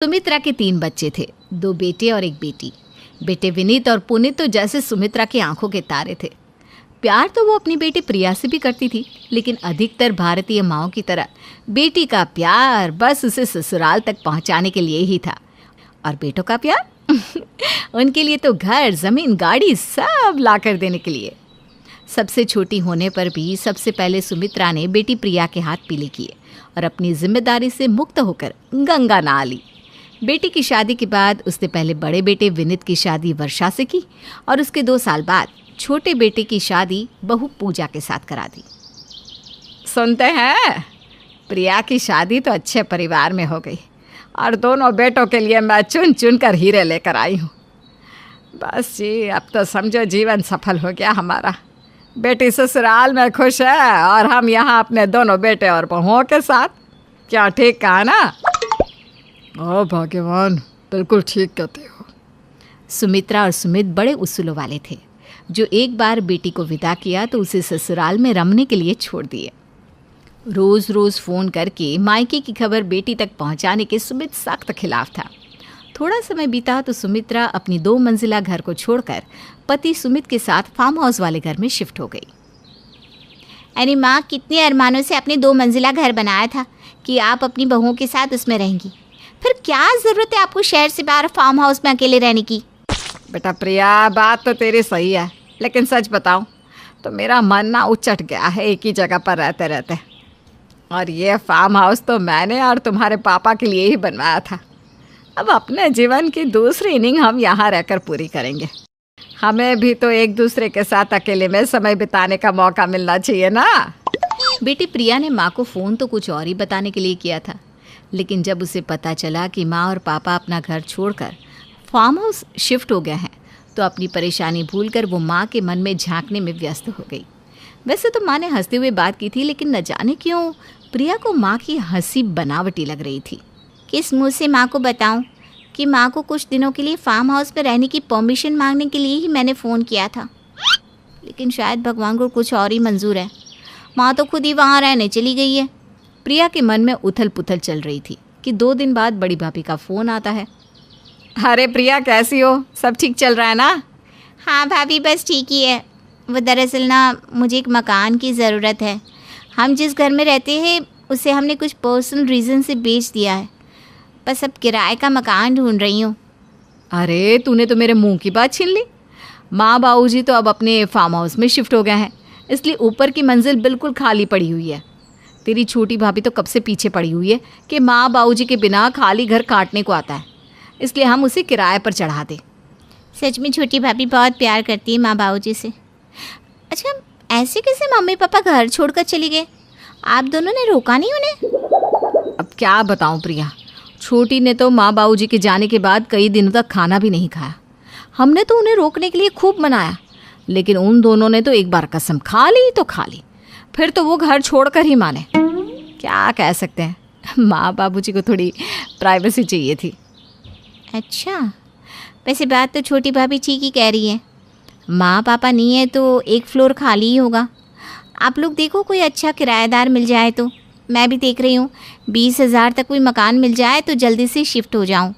सुमित्रा के 3 बच्चे थे, 2 बेटे और 1 बेटी। बेटे विनीत और पुनीत तो जैसे सुमित्रा की आंखों के तारे थे। प्यार तो वो अपनी बेटी प्रिया से भी करती थी, लेकिन अधिकतर भारतीय माँओं की तरह बेटी का प्यार बस उसे ससुराल तक पहुंचाने के लिए ही था। और बेटों का प्यार उनके लिए तो घर, ज़मीन, गाड़ी सब लाकर देने के लिए। सबसे छोटी होने पर भी सबसे पहले सुमित्रा ने बेटी प्रिया के हाथ पीले किए और अपनी जिम्मेदारी से मुक्त होकर गंगा नहा ली। बेटी की शादी के बाद उसने पहले बड़े बेटे विनीत की शादी वर्षा से की और उसके 2 साल बाद छोटे बेटे की शादी बहू पूजा के साथ करा दी। सुनते हैं, प्रिया की शादी तो अच्छे परिवार में हो गई और दोनों बेटों के लिए मैं चुन चुन कर हीरे लेकर आई हूँ। बस जी, अब तो समझो जीवन सफल हो गया हमारा। बेटी ससुराल में खुश है और हम यहाँ अपने दोनों बेटे और बहुओं के साथ। क्या ठीक कहा ना? ओ भाग्यवान, बिल्कुल ठीक कहते हो। सुमित्रा और सुमित बड़े उसूलों वाले थे, जो एक बार बेटी को विदा किया तो उसे ससुराल में रमने के लिए छोड़ दिए। रोज़ रोज़ फ़ोन करके मायके की खबर बेटी तक पहुंचाने के सुमित सख्त खिलाफ था। थोड़ा समय बीता तो सुमित्रा अपनी 2 मंजिला घर को छोड़कर पति सुमित के साथ फार्म हाउस वाले घर में शिफ्ट हो गई। अरे माँ, कितने अरमानों से अपने 2 मंजिला घर बनाया था कि आप अपनी बहुओं के साथ उसमें रहेंगी। फिर क्या ज़रूरत है आपको शहर से बाहर फार्म हाउस में अकेले रहने की? बेटा प्रिया, बात तो तेरी सही है, लेकिन सच बताऊं तो मेरा मन ना उचट गया है एक ही जगह पर रहते रहते। और ये फार्म हाउस तो मैंने और तुम्हारे पापा के लिए ही बनवाया था। अब अपने जीवन की दूसरी इनिंग हम यहाँ रहकर पूरी करेंगे। हमें भी तो एक दूसरे के साथ अकेले में समय बिताने का मौका मिलना चाहिए ना। बेटी प्रिया ने माँ को फ़ोन तो कुछ और ही बताने के लिए किया था, लेकिन जब उसे पता चला कि माँ और पापा अपना घर छोड़कर फार्म हाउस शिफ्ट हो गए हैं तो अपनी परेशानी भूलकर वो माँ के मन में झांकने में व्यस्त हो गई। वैसे तो माँ ने हंसते हुए बात की थी, लेकिन न जाने क्यों प्रिया को माँ की हंसी बनावटी लग रही थी। किस मुँह से माँ को बताऊँ कि माँ को कुछ दिनों के लिए फार्म हाउस में रहने की परमिशन मांगने के लिए ही मैंने फ़ोन किया था, लेकिन शायद भगवान को कुछ और ही मंजूर है। माँ तो खुद ही वहाँ रहने चली गई है। प्रिया के मन में उथल पुथल चल रही थी कि 2 दिन बाद बड़ी भाभी का फ़ोन आता है। अरे प्रिया, कैसी हो? सब ठीक चल रहा है ना? हाँ भाभी, बस ठीक ही है। वो दरअसल ना, मुझे एक मकान की ज़रूरत है। हम जिस घर में रहते हैं उसे हमने कुछ पर्सनल रीज़न से बेच दिया है। बस अब किराए का मकान ढूंढ रही हूँ। अरे तूने तो मेरे मुंह की बात छीन ली। माँ बाबूजी तो अब अपने फार्म हाउस में शिफ्ट हो गए हैं, इसलिए ऊपर की मंजिल बिल्कुल खाली पड़ी हुई है। तेरी छोटी भाभी तो कब से पीछे पड़ी हुई है कि माँ बाबूजी के बिना खाली घर काटने को आता है, इसलिए हम उसे किराए पर चढ़ा दें। सच में छोटी भाभी बहुत प्यार करती है माँ बाबूजी से। अच्छा, ऐसे कैसे मम्मी पापा घर छोड़कर चली गए? आप दोनों ने रोका नहीं उन्हें? अब क्या बताऊं प्रिया, छोटी ने तो माँ बाबूजी के जाने के बाद कई दिनों तक खाना भी नहीं खाया। हमने तो उन्हें रोकने के लिए खूब मनाया, लेकिन उन दोनों ने तो एक बार कसम खा ली तो खा ली, फिर तो वो घर छोड़कर ही माने। क्या कह सकते हैं, माँ बाबूजी को थोड़ी प्राइवेसी चाहिए थी। अच्छा, वैसे बात तो छोटी भाभी ठीक ही कह रही है। माँ पापा नहीं है तो एक फ्लोर खाली ही होगा। आप लोग देखो कोई अच्छा किराएदार मिल जाए तो। मैं भी देख रही हूँ 20,000 तक कोई मकान मिल जाए तो जल्दी से शिफ्ट हो जाऊँ।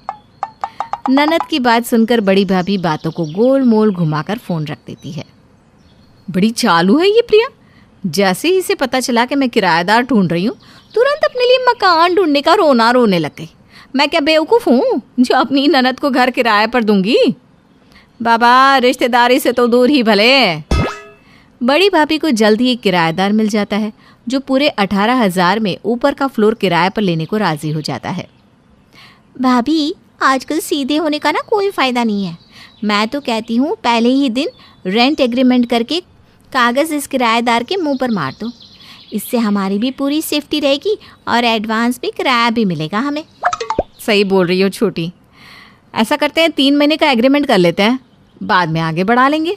ननद की बात सुनकर बड़ी भाभी बातों को गोल मोल घुमाकर फ़ोन रख देती है। बड़ी चालू है ये प्रिया। जैसे ही इसे पता चला कि मैं किराएदार ढूंढ रही हूँ, तुरंत अपने लिए मकान ढूंढने का रोना रोने लग गई। मैं क्या बेवकूफ़ हूँ जो अपनी ननद को घर किराए पर दूंगी? बाबा, रिश्तेदारी से तो दूर ही भले। बड़ी भाभी को जल्द ही एक किराएदार मिल जाता है जो पूरे 18,000 में ऊपर का फ्लोर किराए पर लेने को राज़ी हो जाता है। भाभी, आजकल सीधे होने का ना कोई फ़ायदा नहीं है। मैं तो कहती हूँ पहले ही दिन रेंट एग्रीमेंट करके कागज़ इस किराएदार के मुंह पर मार दो। इससे हमारी भी पूरी सेफ्टी रहेगी और एडवांस भी किराया भी मिलेगा हमें। सही बोल रही हो छोटी। ऐसा करते हैं, 3 महीने का एग्रीमेंट कर लेते हैं, बाद में आगे बढ़ा लेंगे।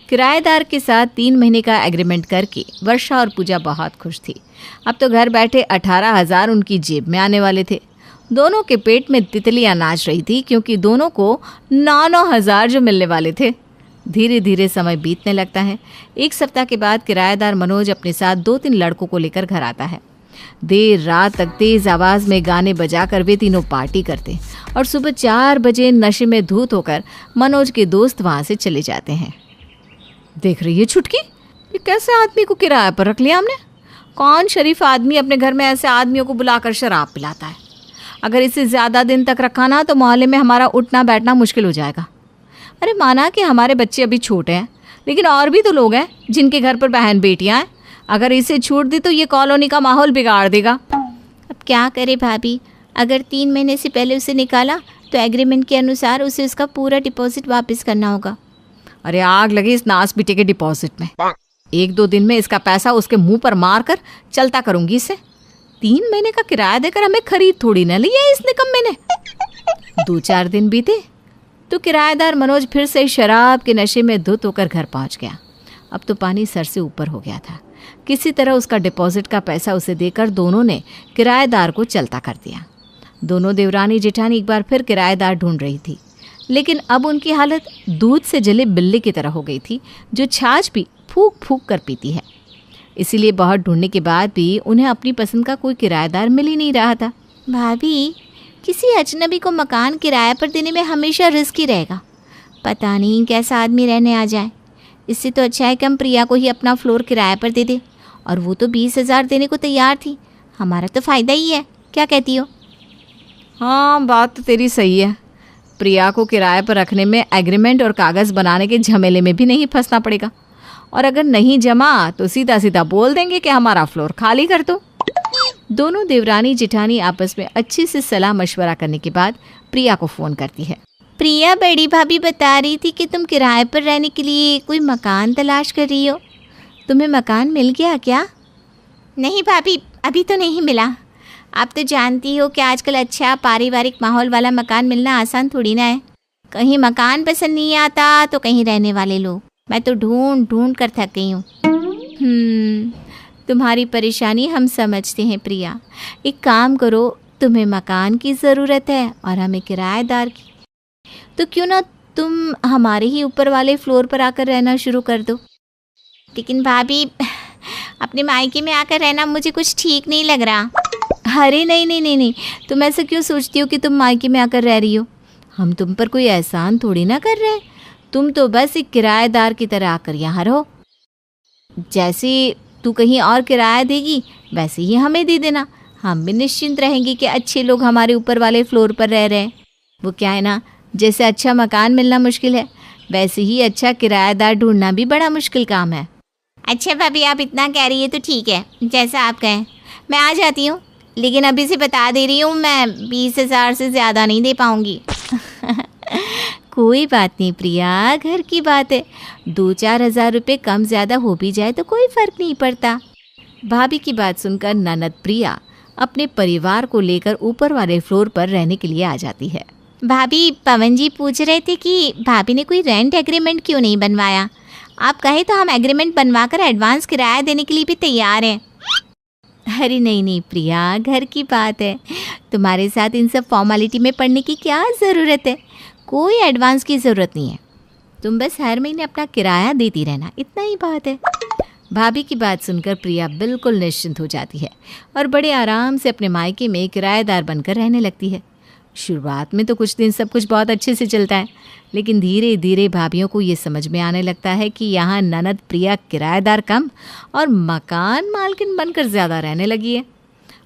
किराएदार के साथ 3 महीने का एग्रीमेंट करके वर्षा और पूजा बहुत खुश थी। अब तो घर बैठे 18,000 उनकी जेब में आने वाले थे। दोनों के पेट में तितलियां नाच रही थी, क्योंकि दोनों को 9,000 जो मिलने वाले थे। धीरे धीरे समय बीतने लगता है। 1 सप्ताह के बाद किराएदार मनोज अपने साथ 2-3 लड़कों को लेकर घर आता है। देर रात तक तेज आवाज में गाने बजाकर वे तीनों पार्टी करते और सुबह 4 बजे नशे में धूत होकर मनोज के दोस्त वहां से चले जाते हैं। देख रही है छुटकी, ये कैसे आदमी को किराए पर रख लिया हमने। कौन शरीफ आदमी अपने घर में ऐसे आदमियों को बुलाकर शराब पिलाता है। अगर इसे ज़्यादा दिन तक रखा ना तो मोहल्ले में हमारा उठना बैठना मुश्किल हो जाएगा। अरे माना कि हमारे बच्चे अभी छोटे हैं, लेकिन और भी तो लोग हैं जिनके घर पर बहन बेटियां हैं। अगर इसे छूट दी तो ये कॉलोनी का माहौल बिगाड़ देगा। अब क्या करे भाभी, अगर 3 महीने से पहले उसे निकाला तो एग्रीमेंट के अनुसार उसे उसका पूरा डिपॉजिट वापस करना होगा। अरे आग लगी इस नास बेटे के डिपॉजिट में। 1-2 दिन में इसका पैसा उसके मुंह पर मार कर चलता करूंगी इसे। 3 महीने का किराया देकर हमें खरीद थोड़ी न ली है इस निकम्मे ने। 2-4 दिन बीते तो किराएदार मनोज फिर से शराब के नशे में धुत होकर घर पहुंच गया। अब तो पानी सर से ऊपर हो गया था। किसी तरह उसका डिपॉजिट का पैसा उसे देकर दोनों ने किराएदार को चलता कर दिया। दोनों देवरानी जेठानी एक बार फिर किराएदार ढूंढ रही थी, लेकिन अब उनकी हालत दूध से जले बिल्ली की तरह हो गई थी जो छाछ भी फूंक फूंक कर पीती है। इसीलिए बहुत ढूंढने के बाद भी उन्हें अपनी पसंद का कोई किराएदार मिल ही नहीं रहा था। भाभी, किसी अजनबी को मकान किराए पर देने में हमेशा रिस्क ही रहेगा। पता नहीं कैसा आदमी रहने आ जाए। इससे तो अच्छा है कि हम प्रिया को ही अपना फ्लोर किराए पर दे दें, और वो तो 20,000 देने को तैयार थी। हमारा तो फ़ायदा ही है, क्या कहती हो? हाँ, बात तो तेरी सही है। प्रिया को किराए पर रखने में एग्रीमेंट और कागज़ बनाने के झमेले में भी नहीं फंसना पड़ेगा, और अगर नहीं जमा तो सीधा सीधा बोल देंगे कि हमारा फ्लोर खाली कर दो। दोनों देवरानी जेठानी आपस में अच्छी से सलाह मशवरा करने के बाद प्रिया को फ़ोन करती है। प्रिया, बड़ी भाभी बता रही थी कि तुम किराए पर रहने के लिए कोई मकान तलाश कर रही हो। तुम्हें मकान मिल गया क्या? नहीं भाभी, अभी तो नहीं मिला। आप तो जानती हो कि आजकल अच्छा पारिवारिक माहौल वाला मकान मिलना आसान थोड़ी ना है। कहीं मकान पसंद नहीं आता तो कहीं रहने वाले लोग। मैं तो ढूंढ ढूंढ कर थक गई हूँ। तुम्हारी परेशानी हम समझते हैं प्रिया। एक काम करो, तुम्हें मकान की ज़रूरत है और हमें किराएदार की, तो क्यों ना तुम हमारे ही ऊपर वाले फ्लोर पर आकर रहना शुरू कर दो। लेकिन भाभी, अपने मायके में आकर रहना मुझे कुछ ठीक नहीं लग रहा। अरे नहीं नहीं नहीं नहीं, तुम ऐसा क्यों सोचती हो कि तुम मायके में आकर रह रही हो? हम तुम पर कोई एहसान थोड़ी ना कर रहे हैं। तुम तो बस एक किराएदार की तरह आकर यहाँ रहो। जैसे तू कहीं और किराया देगी वैसे ही हमें दे देना। हम भी निश्चिंत रहेंगे कि अच्छे लोग हमारे ऊपर वाले फ्लोर पर रह रहे हैं। वो क्या है ना, जैसे अच्छा मकान मिलना मुश्किल है, वैसे ही अच्छा किराएदार ढूंढना भी बड़ा मुश्किल काम है। अच्छा भाभी, आप इतना कह रही है तो ठीक है, जैसा आप कहें। मैं आ जाती हूँ, लेकिन अभी से बता दे रही हूँ, मैं 20,000 से ज़्यादा नहीं दे पाऊँगी। कोई बात नहीं प्रिया, घर की बात है। 2-4 हज़ार रुपये कम ज़्यादा हो भी जाए तो कोई फ़र्क नहीं पड़ता। भाभी की बात सुनकर ननद प्रिया अपने परिवार को लेकर ऊपर वाले फ्लोर पर रहने के लिए आ जाती है। भाभी, पवन जी पूछ रहे थे कि भाभी ने कोई रेंट एग्रीमेंट क्यों नहीं बनवाया। आप कहे तो हम एग्रीमेंट बनवाकर एडवांस किराया देने के लिए भी तैयार हैं। अरे नहीं नहीं प्रिया, घर की बात है। तुम्हारे साथ इन सब फॉर्मेलिटी में पड़ने की क्या ज़रूरत है। कोई एडवांस की ज़रूरत नहीं है। तुम बस हर महीने अपना किराया देती रहना, इतना ही बात है। भाभी की बात सुनकर प्रिया बिल्कुल निश्चिंत हो जाती है और बड़े आराम से अपने मायके में किराएदार बनकर रहने लगती है। शुरुआत में तो कुछ दिन सब कुछ बहुत अच्छे से चलता है, लेकिन धीरे धीरे भाभियों को ये समझ में आने लगता है कि यहाँ ननद प्रिया किराएदार कम और मकान मालकिन बनकर ज़्यादा रहने लगी है।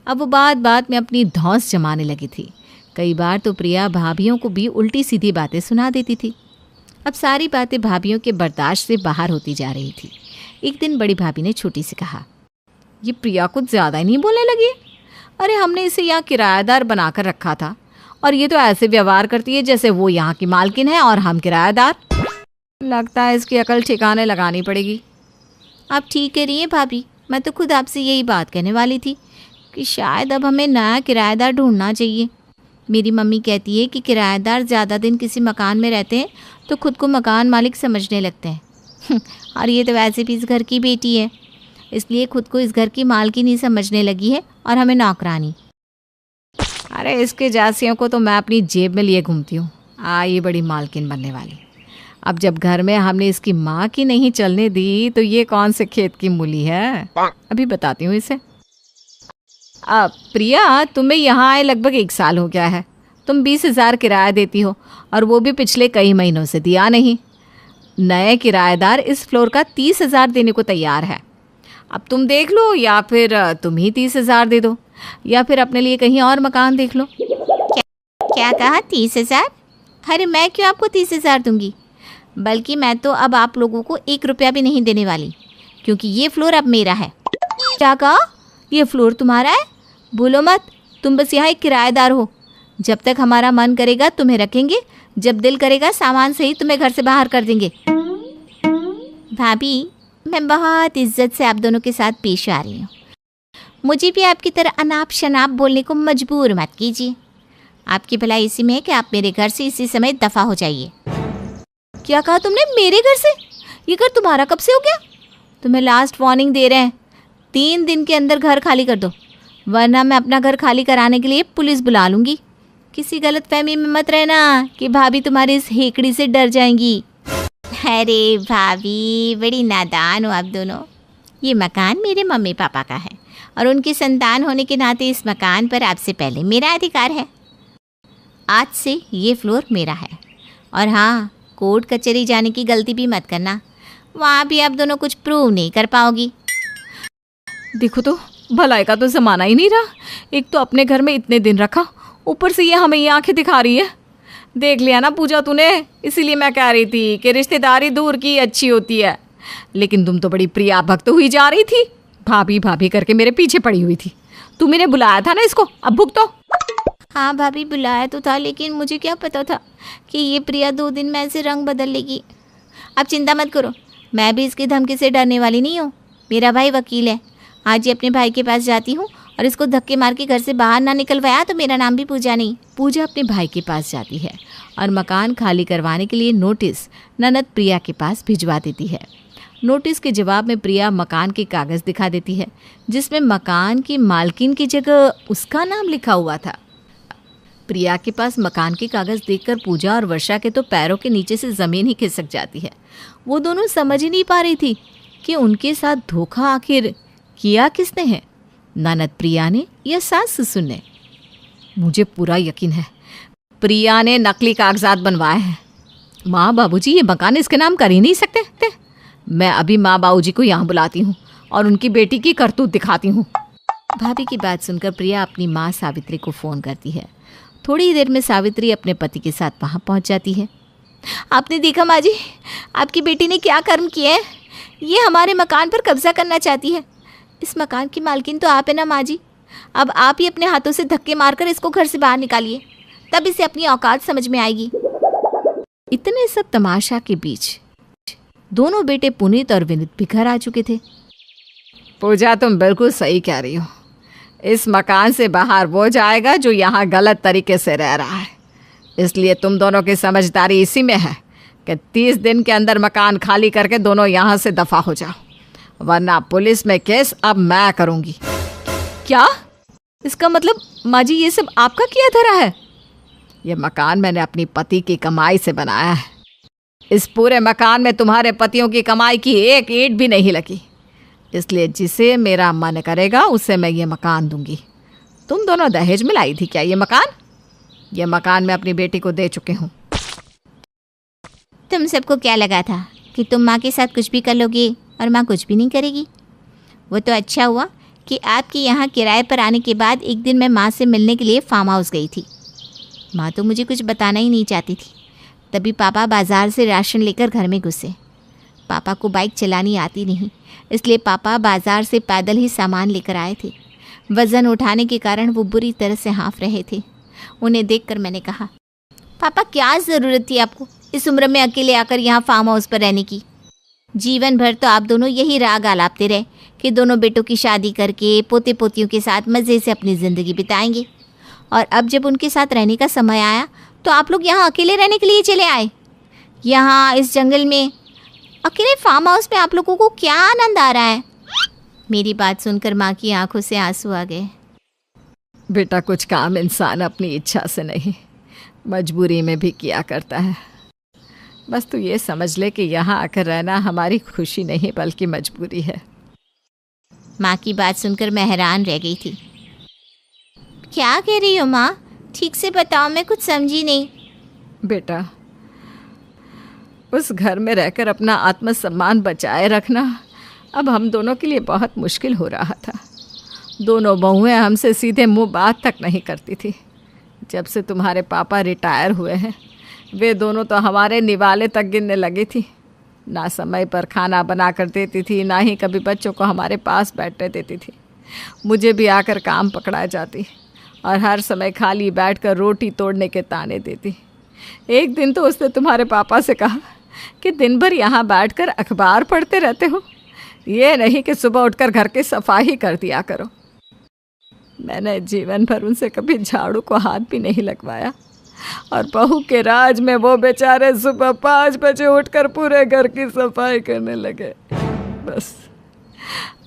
अब वो बात बात में अपनी धौंस जमाने लगी थी। कई बार तो प्रिया भाभियों को भी उल्टी सीधी बातें सुना देती थी। अब सारी बातें भाभियों के बर्दाश्त से बाहर होती जा रही थी। एक दिन बड़ी भाभी ने छोटी से कहा, ये प्रिया कुछ ज़्यादा ही नहीं बोलने लगी। अरे हमने इसे यहाँ किराएदार बनाकर रखा था और ये तो ऐसे व्यवहार करती है जैसे वो यहाँ की मालकिन है और हम किराएदार। लगता है इसकी अकल ठिकाने लगानी पड़ेगी। आप ठीक कह रही हैं भाभी, मैं तो खुद आपसे यही बात कहने वाली थी कि शायद अब हमें नया किराएदार ढूंढना चाहिए। मेरी मम्मी कहती है कि किराएदार ज़्यादा दिन किसी मकान में रहते हैं तो खुद को मकान मालिक समझने लगते हैं। और ये तो वैसे भी इस घर की बेटी है, इसलिए खुद को इस घर की मालकिन ही समझने लगी है और हमें नौकरानी। अरे इसके जासियों को तो मैं अपनी जेब में लिए घूमती हूँ। ये बड़ी मालकिन बनने वाली। अब जब घर में हमने इसकी माँ की नहीं चलने दी तो ये कौन से खेत की मूली है। अभी बताती हूँ इसे। प्रिया, तुम्हें यहाँ आए लगभग 1 साल हो गया है। तुम 20,000 किराया देती हो और वो भी पिछले कई महीनों से दिया नहीं। नए किराएदार इस फ्लोर का 30,000 देने को तैयार है। अब तुम देख लो, या फिर तुम ही 30,000 दे दो, या फिर अपने लिए कहीं और मकान देख लो। क्या कहा 30,000? अरे मैं क्यों आपको 30,000 दूंगी? बल्कि मैं तो अब आप लोगों को 1 रुपया भी नहीं देने वाली, क्योंकि ये फ्लोर अब मेरा है। क्या कहा? ये फ्लोर तुम्हारा है? बोलो मत, तुम बस यहाँ एक किराएदार हो। जब तक हमारा मन करेगा तुम्हें रखेंगे, जब दिल करेगा सामान सही तुम्हें घर से बाहर कर देंगे। भाभी, मैं बहुत इज्जत से आप दोनों के साथ पेश आ रही हूँ। मुझे भी आपकी तरह अनाप शनाप बोलने को मजबूर मत कीजिए। आपकी भलाई इसी में है कि आप मेरे घर से इसी समय दफ़ा हो जाइए। क्या कहा तुमने? मेरे घर से? ये घर तुम्हारा कब से हो गया? तुम्हें लास्ट वार्निंग दे रहे हैं, 3 दिन के अंदर घर खाली कर दो, वरना मैं अपना घर खाली कराने के लिए पुलिस बुला लूँगी। किसी गलत फहमी में मत रहना कि भाभी तुम्हारी इस हेकड़ी से डर जाएंगी। अरे भाभी, बड़ी नादान हो आप दोनों। ये मकान मेरे मम्मी पापा का है और उनकी संतान होने के नाते इस मकान पर आपसे पहले मेरा अधिकार है। आज से ये फ्लोर मेरा है। और हाँ, कोर्ट कचहरी जाने की गलती भी मत करना, वहाँ भी आप दोनों कुछ प्रूव नहीं कर पाओगी। देखो तो, भलाई का तो ज़माना ही नहीं रहा। एक तो अपने घर में इतने दिन रखा, ऊपर से ये हमें ये आंखें दिखा रही है। देख लिया ना पूजा तूने, इसीलिए मैं कह रही थी कि रिश्तेदारी दूर की अच्छी होती है। लेकिन तुम तो बड़ी प्रिया भक्त हुई जा रही थी, भाभी भाभी करके मेरे पीछे पड़ी हुई थी। तुम्हें बुलाया था ना इसको, अब भुगतो। हाँ भाभी, बुलाया तो था, लेकिन मुझे क्या पता था कि ये प्रिया 2 दिन में ऐसे रंग बदल लेगी। आप चिंता मत करो, मैं भी इसकी धमकी से डरने वाली नहीं हूँ। मेरा भाई वकील है। आज ही अपने भाई के पास जाती हूँ और इसको धक्के मार के घर से बाहर ना निकलवाया तो मेरा नाम भी पूजा नहीं। पूजा अपने भाई के पास जाती है और मकान खाली करवाने के लिए नोटिस ननद प्रिया के पास भिजवा देती है। नोटिस के जवाब में प्रिया मकान के कागज़ दिखा देती है, जिसमें मकान की मालकिन की जगह उसका नाम लिखा हुआ था। प्रिया के पास मकान के कागज़ देखकर पूजा और वर्षा के तो पैरों के नीचे से ज़मीन ही खिसक जाती है। वो दोनों समझ ही नहीं पा रही थी कि उनके साथ धोखा आखिर किया किसने है, ननद प्रिया ने या सास ससुर ने। मुझे पूरा यकीन है प्रिया ने नकली कागजात बनवाए हैं। माँ बाबूजी, ये मकान इसके नाम कर ही नहीं सकते। मैं अभी माँ बाबूजी को यहाँ बुलाती हूँ और उनकी बेटी की करतूत दिखाती हूँ। भाभी की बात सुनकर प्रिया अपनी माँ सावित्री को फ़ोन करती है। थोड़ी ही देर में सावित्री अपने पति के साथ वहाँ पहुँच जाती है। आपने देखा माँ जी, आपकी बेटी ने क्या कर्म किए हैं। ये हमारे मकान पर कब्जा करना चाहती है। इस मकान की मालकिन तो आप है ना माँ जी। अब आप ही अपने हाथों से धक्के मारकर इसको घर से बाहर निकालिए, तब इसे अपनी औकात समझ में आएगी। इतने सब तमाशा के बीच दोनों बेटे पुनीत और विनीत भी घर आ चुके थे। पूजा, तुम बिल्कुल सही कह रही हो। इस मकान से बाहर वो जाएगा जो यहाँ गलत तरीके से रह रहा है। इसलिए तुम दोनों की समझदारी इसी में है कि 30 दिन के अंदर मकान खाली करके दोनों यहाँ से दफा हो जाओ, वरना पुलिस में केस अब मैं करूँगी। क्या? इसका मतलब माँ जी ये सब आपका किया धरा है? ये मकान मैंने अपनी पति की कमाई से बनाया है। इस पूरे मकान में तुम्हारे पतियों की कमाई की एक ईंट भी नहीं लगी। इसलिए जिसे मेरा मन करेगा उसे मैं ये मकान दूंगी। तुम दोनों दहेज में लाई थी क्या ये मकान? ये मकान मैं अपनी बेटी को दे चुकी हूँ। तुम सबको क्या लगा था कि तुम माँ के साथ कुछ भी कर लोगे और माँ कुछ भी नहीं करेगी? वो तो अच्छा हुआ कि आपके यहाँ किराए पर आने के बाद एक दिन मैं माँ से मिलने के लिए फार्म हाउस गई थी। माँ तो मुझे कुछ बताना ही नहीं चाहती थी। तभी पापा बाज़ार से राशन लेकर घर में घुसे। पापा को बाइक चलानी आती नहीं, इसलिए पापा बाज़ार से पैदल ही सामान लेकर आए थे। वज़न उठाने के कारण वो बुरी तरह से हाँफ रहे थे। उन्हें देखकर मैंने कहा, पापा क्या ज़रूरत थी आपको इस उम्र में अकेले आकर यहाँ फार्म हाउस पर रहने की? जीवन भर तो आप दोनों यही राग आलापते रहे कि दोनों बेटों की शादी करके पोते पोतियों के साथ मज़े से अपनी ज़िंदगी बिताएंगे, और अब जब उनके साथ रहने का समय आया तो आप लोग यहाँ अकेले रहने के लिए चले आए। यहाँ इस जंगल में अकेले फार्म हाउस में आप लोगों को क्या आनंद आ रहा है? मेरी बात सुनकर माँ की आंखों से आंसू आ गए। बेटा, कुछ काम इंसान अपनी इच्छा से नहीं, मजबूरी में भी किया करता है। बस तू ये समझ ले कि यहाँ आकर रहना हमारी खुशी नहीं बल्कि मजबूरी है। माँ की बात सुनकर मैं हैरान रह गई थी। क्या कह रही हो माँ? ठीक से बताओ, मैं कुछ समझी नहीं। बेटा, उस घर में रहकर अपना आत्मसम्मान बचाए रखना अब हम दोनों के लिए बहुत मुश्किल हो रहा था। दोनों बहुएं हमसे सीधे मुंह बात तक नहीं करती थी। जब से तुम्हारे पापा रिटायर हुए हैं, वे दोनों तो हमारे निवाले तक गिनने लगी थी। ना समय पर खाना बना कर देती थी, ना ही कभी बच्चों को हमारे पास बैठने देती थी। मुझे भी आकर काम पकड़ा जाती और हर समय खाली बैठकर रोटी तोड़ने के ताने देती। एक दिन तो उसने तुम्हारे पापा से कहा कि दिन भर यहाँ बैठकर अखबार पढ़ते रहते हो, ये नहीं कि सुबह उठकर घर की सफाई कर दिया करो। मैंने जीवन भर उनसे कभी झाड़ू को हाथ भी नहीं लगवाया और बहू के राज में वो बेचारे सुबह 5 बजे उठकर पूरे घर की सफाई करने लगे। बस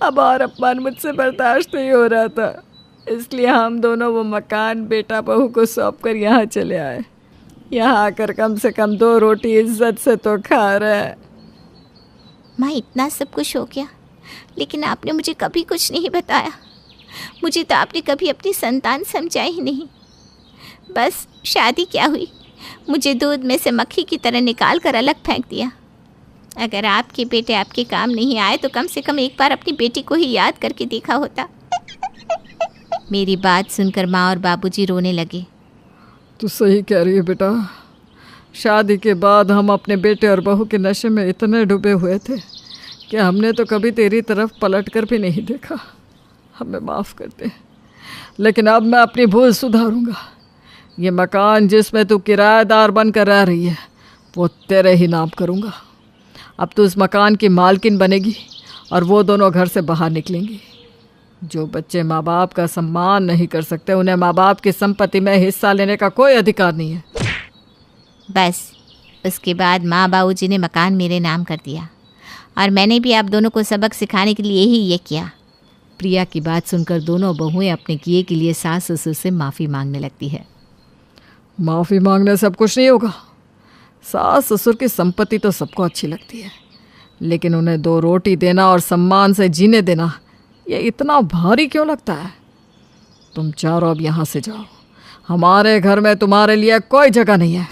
अब और अपमान मुझसे बर्दाश्त नहीं हो रहा था, इसलिए हम दोनों वो मकान बेटा बहू को सौंप कर यहाँ चले आए। यहाँ आकर कम से कम 2 रोटी इज्जत से तो खा रहे हैं। माँ, इतना सब कुछ हो गया, लेकिन आपने मुझे कभी कुछ नहीं बताया। मुझे तो आपने कभी अपनी संतान समझा ही नहीं। बस शादी क्या हुई, मुझे दूध में से मक्खी की तरह निकाल कर अलग फेंक दिया। अगर आपके बेटे आपके काम नहीं आए तो कम से कम एक बार अपनी बेटी को ही याद करके देखा होता। मेरी बात सुनकर माँ और बाबूजी रोने लगे। तू सही कह रही है बेटा। शादी के बाद हम अपने बेटे और बहू के नशे में इतने डूबे हुए थे कि हमने तो कभी तेरी तरफ पलट कर भी नहीं देखा। हमें माफ़ कर दे, लेकिन अब मैं अपनी भूल सुधारूंगा। ये मकान जिसमें तू किराएदार बनकर रह रही है वो तेरे ही नाम करूंगा। अब तू इस मकान की मालकिन बनेगी और वो दोनों घर से बाहर निकलेंगी। जो बच्चे माँ बाप का सम्मान नहीं कर सकते, उन्हें माँ बाप की संपत्ति में हिस्सा लेने का कोई अधिकार नहीं है। बस उसके बाद माँ बाबूजी ने मकान मेरे नाम कर दिया और मैंने भी आप दोनों को सबक सिखाने के लिए ही ये किया। प्रिया की बात सुनकर दोनों बहुएं अपने किए के लिए सास ससुर से माफ़ी मांगने लगती है। माफ़ी मांगने से अब कुछ नहीं होगा। सास ससुर की संपत्ति तो सबको अच्छी लगती है, लेकिन उन्हें 2 रोटी देना और सम्मान से जीने देना ये इतना भारी क्यों लगता है? तुम चारों अब यहाँ से जाओ, हमारे घर में तुम्हारे लिए कोई जगह नहीं है।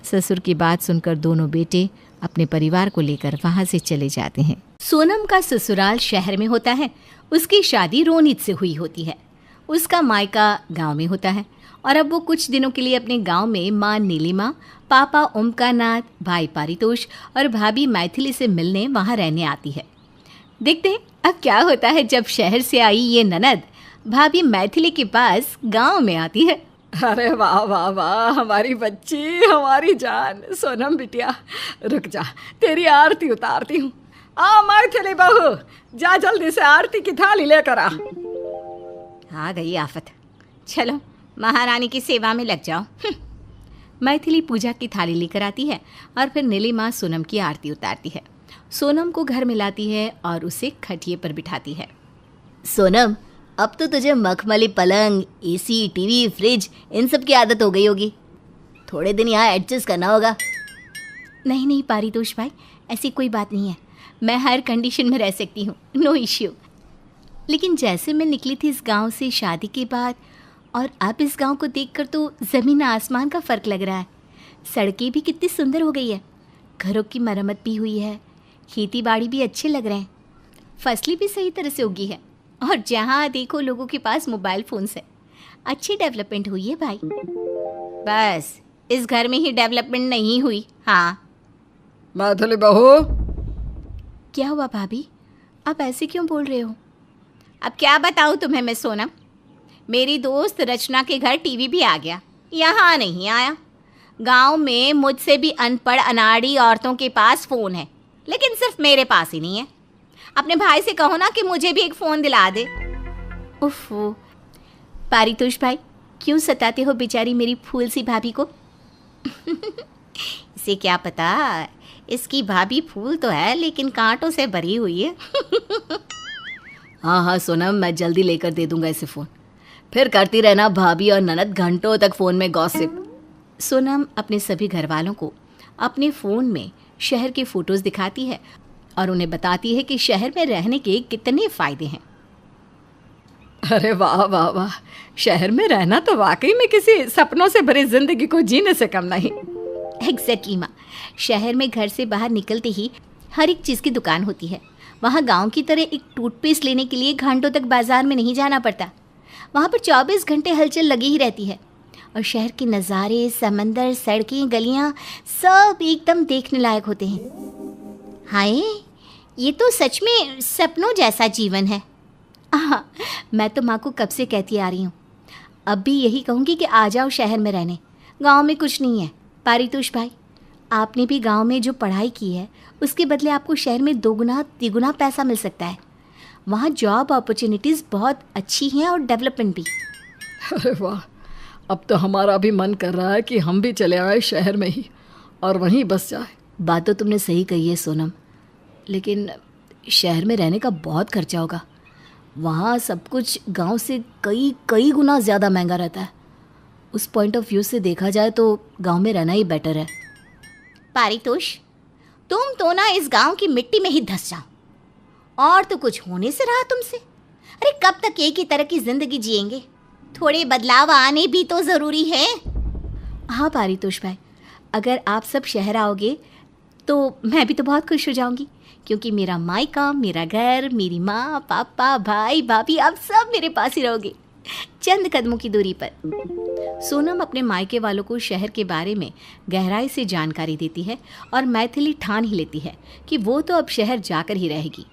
ससुर की बात सुनकर दोनों बेटे अपने परिवार को लेकर वहाँ से चले जाते हैं। सोनम का ससुराल शहर में होता है। उसकी शादी रोनित से हुई होती है। उसका मायका गांव में होता है और अब वो कुछ दिनों के लिए अपने गांव में माँ नीलिमा, पापा ओमकारनाथ, भाई पारितोष और भाभी मैथिली से मिलने वहाँ रहने आती है। देखते हैं अब क्या होता है जब शहर से आई ये ननद भाभी मैथिली के पास गांव में आती है। अरे वाह वाह वाह, हमारी बच्ची, हमारी जान सोनम बिटिया, रुक जा, तेरी आरती उतारती हूँ। आ मैथिली बहू, जा जल्दी से आरती की थाली लेकर आ गई आफत। चलो महारानी की सेवा में लग जाओ। मैथिली पूजा की थाली लेकर आती है और फिर नीलिमा सोनम की आरती उतारती है। सोनम को घर में लाती है और उसे खटिए पर बिठाती है। सोनम, अब तो तुझे मखमली पलंग, एसी, टीवी, फ्रिज इन सब की आदत हो गई होगी। थोड़े दिन यहाँ एडजस्ट करना होगा। नहीं नहीं पारितोष भाई, ऐसी कोई बात नहीं है। मैं हर कंडीशन में रह सकती हूँ, नो इश्यू। लेकिन जैसे मैं निकली थी इस गांव से शादी के बाद और अब इस गांव को देखकर तो ज़मीन आसमान का फ़र्क लग रहा है। सड़कें भी कितनी सुंदर हो गई है, घरों की मरम्मत भी हुई है, खेती बाड़ी भी अच्छे लग रहे हैं, फसलें भी सही तरह से उगी है और जहाँ देखो लोगों के पास मोबाइल फ़ोन्स है। अच्छी डेवलपमेंट हुई है भाई। बस इस घर में ही डेवलपमेंट नहीं हुई। हाँ मैथिली बहू। क्या हुआ भाभी, आप ऐसे क्यों बोल रहे हो? अब क्या बताऊँ तुम्हें मैं सोनम। मेरी दोस्त रचना के घर टीवी भी आ गया, यहाँ नहीं आया। गांव में मुझसे भी अनपढ़ अनाड़ी औरतों के पास फ़ोन है, लेकिन सिर्फ मेरे पास ही नहीं है। अपने भाई से कहो ना कि मुझे भी एक फ़ोन दिला दे। उफ़ पारितोष भाई, क्यों सताते हो बेचारी मेरी फूल सी भाभी को? इसे क्या पता, इसकी भाभी फूल तो है लेकिन कांटों से भरी हुई है। हाँ हाँ सोनम, मैं जल्दी लेकर दे दूंगा इसे फ़ोन। फिर करती रहना भाभी और ननद घंटों तक फ़ोन में गॉसिप। सोनम अपने सभी घर वालों को अपने फ़ोन में शहर के फ़ोटोज़ दिखाती है और उन्हें बताती है कि शहर में रहने के कितने फ़ायदे हैं। अरे वाह वाह वाह, शहर में रहना तो वाकई में किसी सपनों से भरी जिंदगी को जीने से कम नहीं। एग्जैक्टली माँ, शहर में घर से बाहर निकलते ही हर एक चीज़ की दुकान होती है। वहाँ गांव की तरह एक टूथपेस्ट लेने के लिए घंटों तक बाजार में नहीं जाना पड़ता। वहाँ पर 24 घंटे हलचल लगी ही रहती है और शहर के नज़ारे, समंदर, सड़कें, गलियाँ सब एकदम देखने लायक होते हैं। हाय, ये तो सच में सपनों जैसा जीवन है। हाँ, मैं तो माँ को कब से कहती आ रही हूँ, अब भी यही कहूँगी कि आ जाओ शहर में रहने। गांव में कुछ नहीं है। पारितोष भाई, आपने भी गांव में जो पढ़ाई की है उसके बदले आपको शहर में 2 गुना 3 गुना पैसा मिल सकता है। वहाँ जॉब अपॉर्चुनिटीज़ बहुत अच्छी हैं और डेवलपमेंट भी। अरे वाह, अब तो हमारा भी मन कर रहा है कि हम भी चले आए शहर में ही और वहीं बस जाए। बात तो तुमने सही कही है सोनम, लेकिन शहर में रहने का बहुत खर्चा होगा। वहाँ सब कुछ गांव से कई गुना ज़्यादा महंगा रहता है। उस पॉइंट ऑफ व्यू से देखा जाए तो गांव में रहना ही बेटर है। पारितोष, तुम तो ना इस गांव की मिट्टी में ही धस जाओ। और तो कुछ होने से रहा तुमसे। अरे कब तक एक ही तरह की जिंदगी जिएंगे? थोड़े बदलाव आने भी तो ज़रूरी है। हाँ पारितोष भाई, अगर आप सब शहर आओगे तो मैं भी तो बहुत खुश हो जाऊंगी, क्योंकि मेरा मायका, मेरा घर, मेरी माँ, पापा, भाई, भाभी, आप सब मेरे पास ही रहोगे, चंद कदमों की दूरी पर। सोनम अपने मायके वालों को शहर के बारे में गहराई से जानकारी देती है और मैथिली ठान ही लेती है कि वो तो अब शहर जाकर ही रहेगी।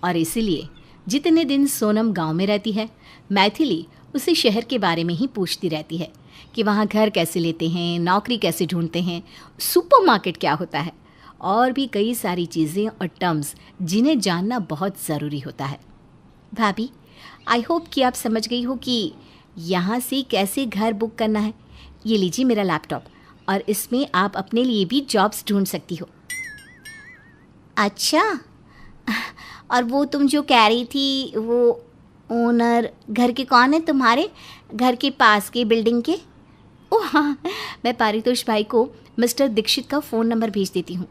और इसीलिए जितने दिन सोनम गांव में रहती है, मैथिली उसे शहर के बारे में ही पूछती रहती है कि वहाँ घर कैसे लेते हैं, नौकरी कैसे ढूंढते हैं, सुपरमार्केट क्या होता है, और भी कई सारी चीज़ें और टर्म्स जिन्हें जानना बहुत ज़रूरी होता है। भाभी, आई होप कि आप समझ गई हो कि यहाँ से कैसे घर बुक करना है। ये लीजिए मेरा लैपटॉप, और इसमें आप अपने लिए भी जॉब्स ढूंढ सकती हो। अच्छा, और वो तुम जो कह रही थी, वो ओनर घर के कौन है तुम्हारे? घर के पास के बिल्डिंग के? ओह हाँ, मैं पारितोष भाई को मिस्टर दीक्षित का फ़ोन नंबर भेज देती हूँ,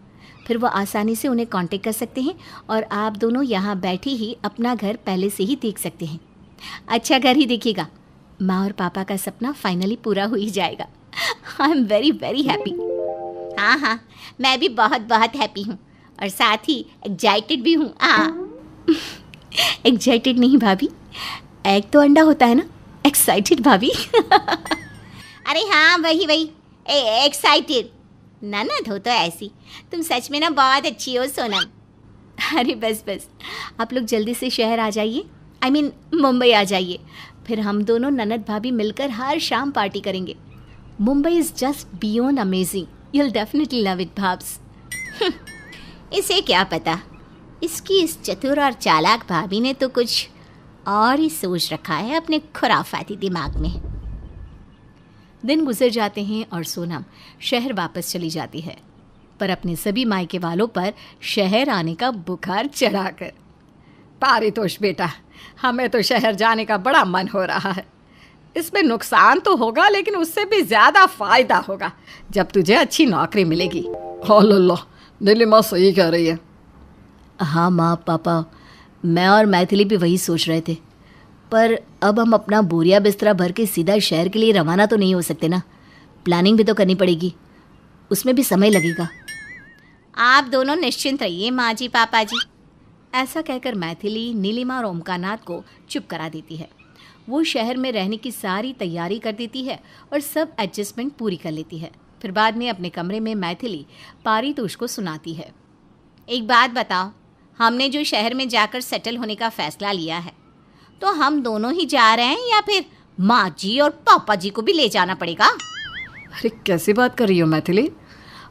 फिर वो आसानी से उन्हें कांटेक्ट कर सकते हैं और आप दोनों यहाँ बैठे ही अपना घर पहले से ही देख सकते हैं। अच्छा घर ही देखिएगा, माँ और पापा का सपना फाइनली पूरा हो ही जाएगा। I am very very happy. हाँ हाँ, मैं भी बहुत बहुत हैप्पी हूँ और साथ ही एक्साइटेड भी हूँ। हाँ एक्साइटेड नहीं भाभी, एग तो अंडा होता है ना, एक्साइटेड भाभी। अरे हाँ, वही वही एक्साइटेड। ननद हो तो ऐसी। तुम सच में ना बहुत अच्छी हो सोनम। अरे बस बस, आप लोग जल्दी से शहर आ जाइए, आई मीन मुंबई आ जाइए, फिर हम दोनों ननद भाभी मिलकर हर शाम पार्टी करेंगे। Mumbai is just beyond amazing, you'll definitely love it Bhabs. इसे क्या पता, इसकी इस चतुर और चालाक भाभी ने तो कुछ और ही सोच रखा है अपने खुराफाती दिमाग में। दिन गुजर जाते हैं और सोनम शहर वापस चली जाती है, पर अपने सभी मायके वालों पर शहर आने का बुखार चढ़ाकर। पारितोष बेटा, हमें तो शहर जाने का बड़ा मन हो रहा है। इसमें नुकसान तो होगा, लेकिन उससे भी ज़्यादा फ़ायदा होगा जब तुझे अच्छी नौकरी मिलेगी। अल्लाह, नीलिमा सही कह रही है। हाँ माँ, पापा, मैं और मैथिली भी वही सोच रहे थे, पर अब हम अपना बोरिया बिस्तरा भर के सीधा शहर के लिए रवाना तो नहीं हो सकते ना। प्लानिंग भी तो करनी पड़ेगी, उसमें भी समय लगेगा। आप दोनों निश्चिंत रहिए माँ जी, पापा जी। ऐसा कहकर मैथिली नीलिमा और ओमकारनाथ को चुप करा देती है। वो शहर में रहने की सारी तैयारी कर देती है और सब एडजस्टमेंट पूरी कर लेती है। फिर बाद में अपने कमरे में मैथिली पारितोष को सुनाती है। एक बात बताओ, हमने जो शहर में जाकर सेटल होने का फैसला लिया है, तो हम दोनों ही जा रहे हैं या फिर माँ जी और पापा जी को भी ले जाना पड़ेगा? अरे कैसी बात कर रही हो मैथिली?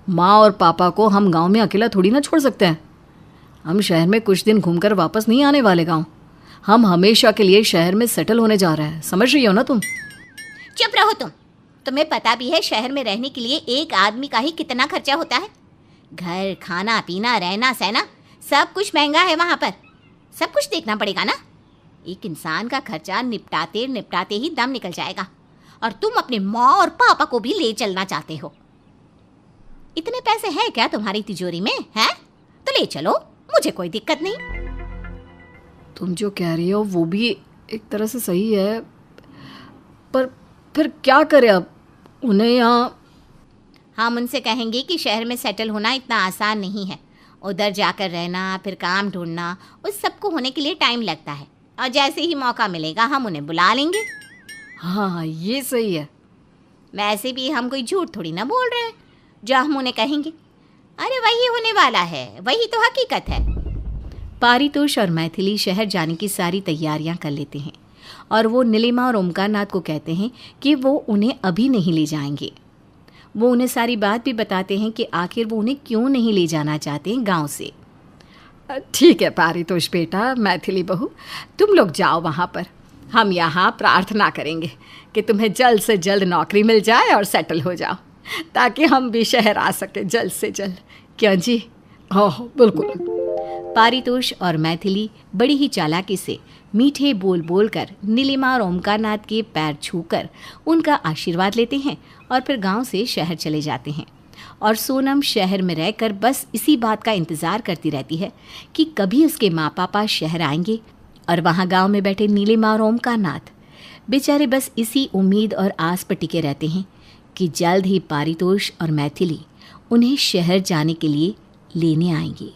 माँ और पापा को हम गांव में अकेला थोड़ी ना छोड़ सकते हैं। हम शहर में कुछ दिन घूमकर वापस नहीं आने वाले गांव। हम हमेशा के लिए शहर में सेटल होने जा रहे हैं, समझ रही हो ना तुम? चुप रहो तुम। तुम्हें पता भी है शहर में रहने के लिए एक आदमी का ही कितना खर्चा होता है। घर, खाना पीना, रहना सहना, सब कुछ महंगा है वहाँ पर। सब कुछ देखना पड़ेगा ना। एक इंसान का खर्चा निपटाते निपटाते ही दम निकल जाएगा, और तुम अपने माँ और पापा को भी ले चलना चाहते हो। इतने पैसे हैं क्या तुम्हारी तिजोरी में? हैं तो ले चलो, मुझे कोई दिक्कत नहीं। तुम जो कह रही हो वो भी एक तरह से सही है, पर फिर क्या करें अब? उन्हें यहाँ हम उनसे कहेंगे कि शहर में सेटल होना इतना आसान नहीं है। उधर जाकर रहना, फिर काम ढूंढना, उस सबको होने के लिए टाइम लगता है। और जैसे ही मौका मिलेगा हम उन्हें बुला लेंगे। हाँ, ये सही है। वैसे भी हम कोई झूठ थोड़ी ना बोल रहे हैं जो हम उन्हें कहेंगे। अरे वही होने वाला है, वही तो हकीकत है। पारितोष और मैथिली शहर जाने की सारी तैयारियां कर लेते हैं और वो नीलिमा और ओमकारनाथ को कहते हैं कि वो उन्हें अभी नहीं ले जाएंगे। वो उन्हें सारी बात भी बताते हैं कि आखिर वो उन्हें क्यों नहीं ले जाना चाहते हैं गांव से। ठीक है पारितोष बेटा, मैथिली बहू, तुम लोग जाओ वहाँ पर। हम यहाँ प्रार्थना करेंगे कि तुम्हें जल्द से जल्द नौकरी मिल जाए और सेटल हो जाओ, ताकि हम भी शहर आ सके जल्द से जल्द। क्यों जी? ओह बिल्कुल। पारितोष और मैथिली बड़ी ही चालाकी से मीठे बोल बोलकर नीलिमा और ओमकारनाथ के पैर छूकर उनका आशीर्वाद लेते हैं और फिर गांव से शहर चले जाते हैं। और सोनम शहर में रहकर बस इसी बात का इंतज़ार करती रहती है कि कभी उसके माँ पापा शहर आएंगे और वहाँ गांव में बैठे नीलिमा और ओमकारनाथ बेचारे बस इसी उम्मीद और आस पर टिके रहते हैं कि जल्द ही पारितोष और मैथिली उन्हें शहर जाने के लिए लेने आएंगी।